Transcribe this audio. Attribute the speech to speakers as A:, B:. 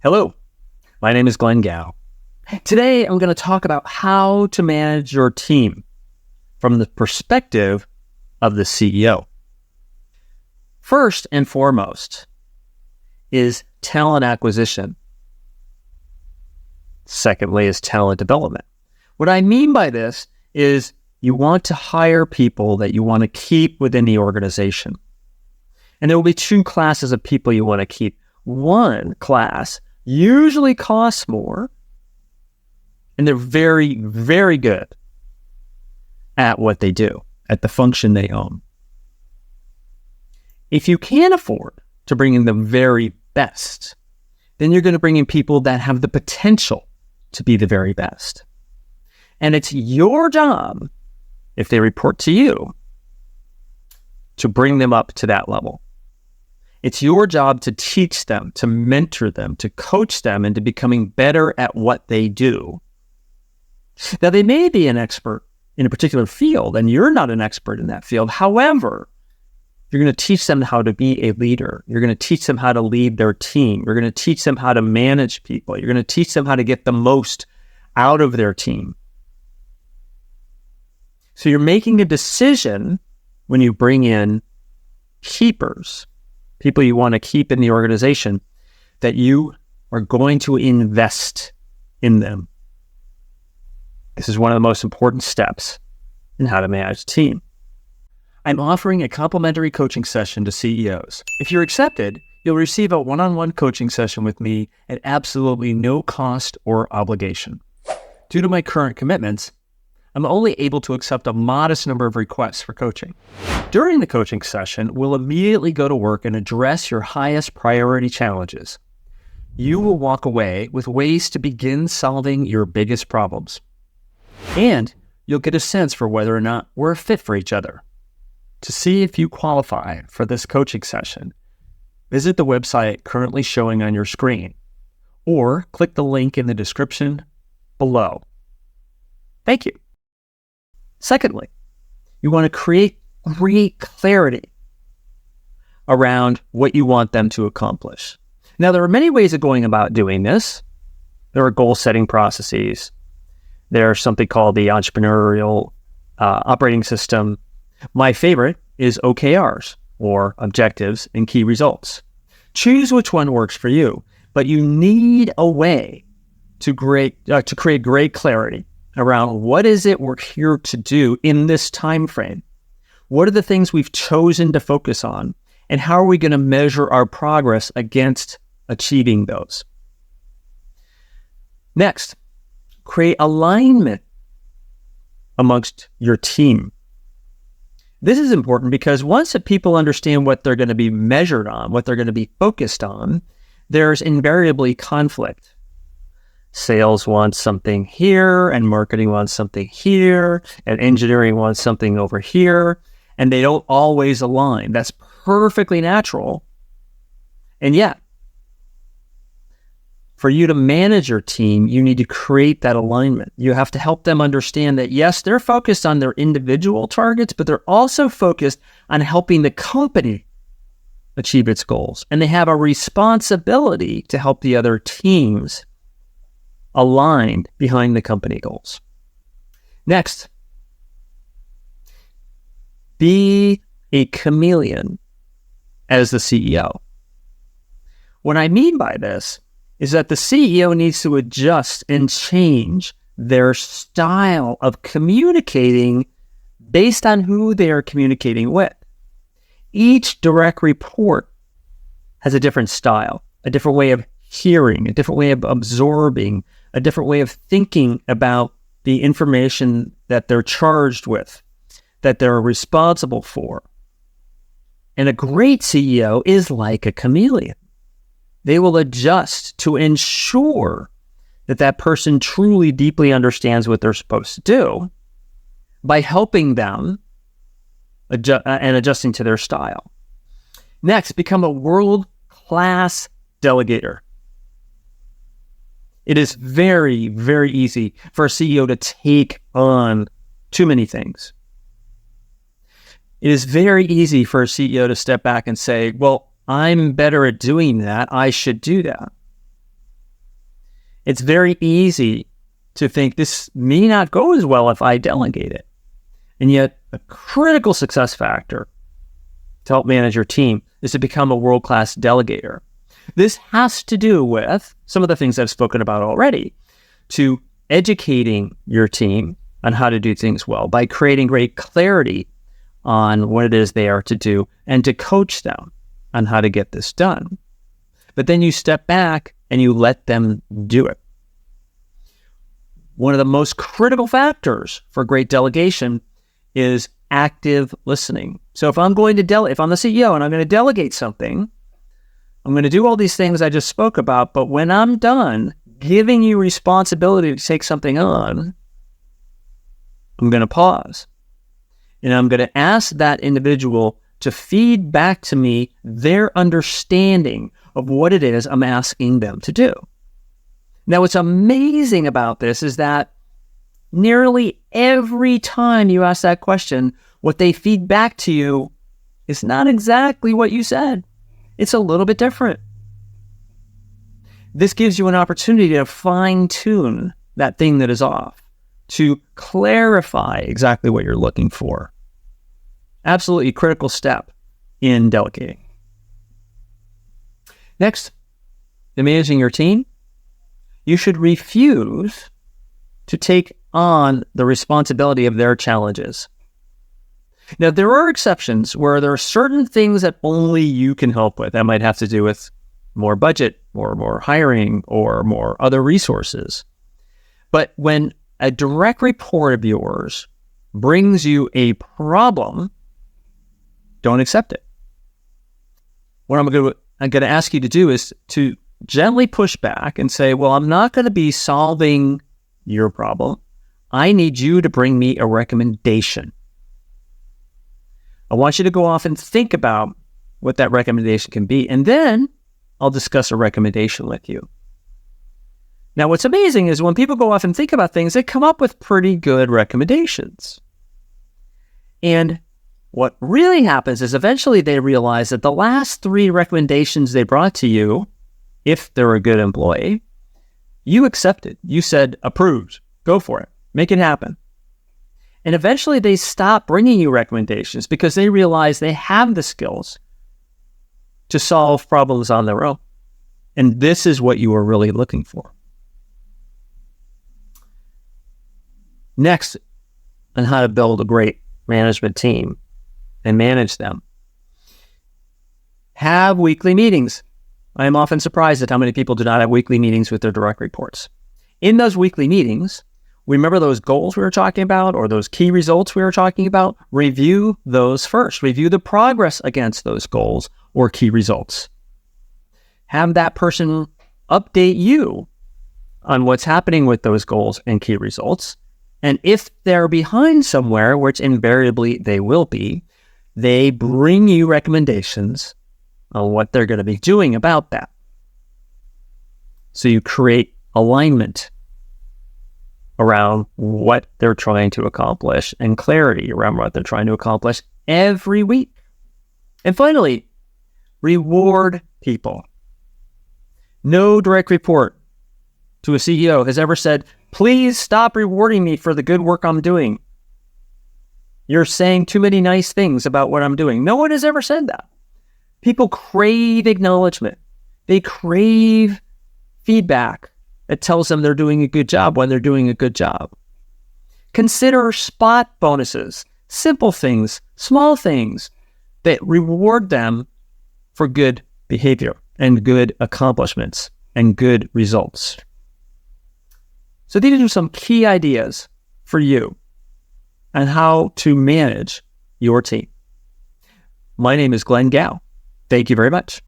A: Hello, my name is Glenn Gao. Today, I'm going to talk about how to manage your team from the perspective of the CEO. First and foremost is talent acquisition. Secondly is talent development. What I mean by this is you want to hire people that you want to keep within the organization. And there will be two classes of people you want to keep. One class usually costs more, and they're very, very good at what they do, at the function they own. If you can't afford to bring in the very best, then you're going to bring in people that have the potential to be the very best. And it's your job, if they report to you, to bring them up to that level. It's your job to teach them, to mentor them, to coach them into becoming better at what they do. Now, they may be an expert in a particular field, and you're not an expert in that field. However, you're going to teach them how to be a leader. You're going to teach them how to lead their team. You're going to teach them how to manage people. You're going to teach them how to get the most out of their team. So you're making a decision when you bring in keepers, people you want to keep in the organization, that you are going to invest in them. This is one of the most important steps in how to manage a team. I'm offering a complimentary coaching session to CEOs. If you're accepted, you'll receive a one-on-one coaching session with me at absolutely no cost or obligation. Due to my current commitments, I'm only able to accept a modest number of requests for coaching. During the coaching session, we'll immediately go to work and address your highest priority challenges. You will walk away with ways to begin solving your biggest problems. And you'll get a sense for whether or not we're a fit for each other. To see if you qualify for this coaching session, visit the website currently showing on your screen, or click the link in the description below. Thank you. Secondly, you want to create great clarity around what you want them to accomplish. Now, there are many ways of going about doing this. There are goal-setting processes. There's something called the entrepreneurial operating system. My favorite is OKRs, or objectives and key results. Choose which one works for you, but you need a way to create great clarity around what is it we're here to do in this time frame. What are the things we've chosen to focus on, and how are we going to measure our progress against achieving those? Next, create alignment amongst your team. This is important because once that people understand what they're going to be measured on, what they're going to be focused on, there's invariably conflict. Sales wants something here, and marketing wants something here, and engineering wants something over here, and they don't always align. That's perfectly natural. And yet, for you to manage your team, you need to create that alignment. You have to help them understand that, yes, they're focused on their individual targets, but they're also focused on helping the company achieve its goals. And they have a responsibility to help the other teams aligned behind the company goals. Next, be a chameleon as the CEO. What I mean by this is that the CEO needs to adjust and change their style of communicating based on who they are communicating with. Each direct report has a different style, a different way of hearing, a different way of absorbing, a different way of thinking about the information that they're charged with, that they're responsible for. And a great CEO is like a chameleon. They will adjust to ensure that that person truly deeply understands what they're supposed to do by helping them and adjusting to their style. Next, become a world-class delegator. It is very, very easy for a CEO to take on too many things. It is very easy for a CEO to step back and say, well, I'm better at doing that. I should do that. It's very easy to think this may not go as well if I delegate it. And yet, a critical success factor to help manage your team is to become a world-class delegator. This has to do with some of the things I've spoken about already, to educating your team on how to do things well by creating great clarity on what it is they are to do and to coach them on how to get this done. But then you step back and you let them do it. One of the most critical factors for great delegation is active listening. So if I'm going to if I'm the CEO and I'm going to delegate something, I'm going to do all these things I just spoke about, but when I'm done giving you responsibility to take something on, I'm going to pause. And I'm going to ask that individual to feed back to me their understanding of what it is I'm asking them to do. Now, what's amazing about this is that nearly every time you ask that question, what they feed back to you is not exactly what you said. It's a little bit different. This gives you an opportunity to fine-tune that thing that is off, to clarify exactly what you're looking for. Absolutely critical step in delegating. Next, in managing your team, you should refuse to take on the responsibility of their challenges. Now, there are exceptions where there are certain things that only you can help with. That might have to do with more budget or more hiring or more other resources. But when a direct report of yours brings you a problem, don't accept it. What I'm going to ask you to do is to gently push back and say, well, I'm not going to be solving your problem. I need you to bring me a recommendation. I want you to go off and think about what that recommendation can be, and then I'll discuss a recommendation with you. Now, what's amazing is when people go off and think about things, they come up with pretty good recommendations. And what really happens is eventually they realize that the last 3 recommendations they brought to you, if they're a good employee, you accepted. You said, approved, go for it, make it happen. And eventually they stop bringing you recommendations because they realize they have the skills to solve problems on their own. And this is what you are really looking for. Next, on how to build a great management team and manage them. Have weekly meetings. I am often surprised at how many people do not have weekly meetings with their direct reports. In those weekly meetings, remember those goals we were talking about or those key results we were talking about? Review those first. Review the progress against those goals or key results. Have that person update you on what's happening with those goals and key results. And if they're behind somewhere, which invariably they will be, they bring you recommendations on what they're going to be doing about that. So you create alignment around what they're trying to accomplish and clarity around what they're trying to accomplish every week. And finally, reward people. No direct report to a CEO has ever said, please stop rewarding me for the good work I'm doing. You're saying too many nice things about what I'm doing. No one has ever said that. People crave acknowledgement. They crave feedback that tells them they're doing a good job when they're doing a good job. Consider spot bonuses, simple things, small things that reward them for good behavior and good accomplishments and good results. So these are some key ideas for you on how to manage your team. My name is Glenn Gow. Thank you very much.